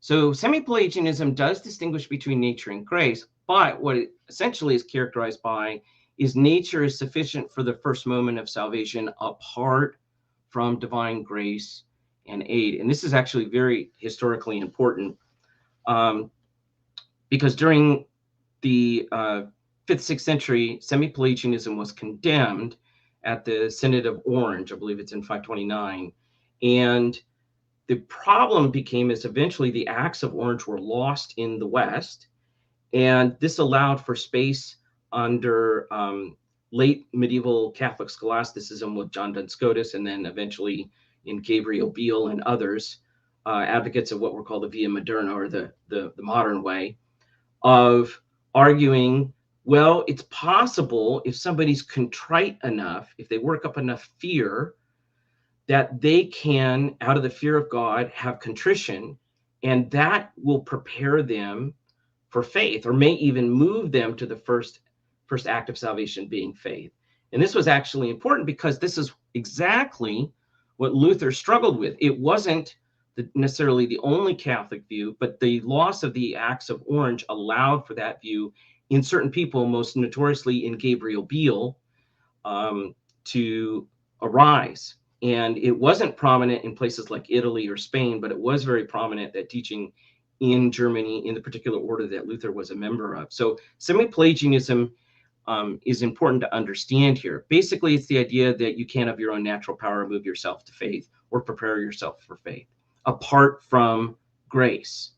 So semi-Pelagianism does distinguish between nature and grace, but what it essentially is characterized by is nature is sufficient for the first moment of salvation apart from divine grace and aid. And this is actually very historically important, um, because during the 5th, 6th century, semi-Pelagianism was condemned at the Synod of Orange. I believe it's in 529. And the problem became is eventually the Acts of Orange were lost in the West, and this allowed for space under late medieval Catholic scholasticism with John Duns Scotus, and then eventually in Gabriel Biel and others, advocates of what were called the Via Moderna, or the modern way, of arguing, well, it's possible if somebody's contrite enough, if they work up enough fear, that they can, out of the fear of God, have contrition, and that will prepare them for faith, or may even move them to the first act of salvation being faith. And this was actually important because this is exactly what Luther struggled with. It wasn't necessarily the only Catholic view, but the loss of the Acts of Orange allowed for that view in certain people, most notoriously in Gabriel Biel, to arise. And it wasn't prominent in places like Italy or Spain, but it was very prominent, that teaching, in Germany, in the particular order that Luther was a member of. So semi-Pelagianism is important to understand here. Basically, it's the idea that you can't of your own natural power move yourself to faith or prepare yourself for faith apart from grace.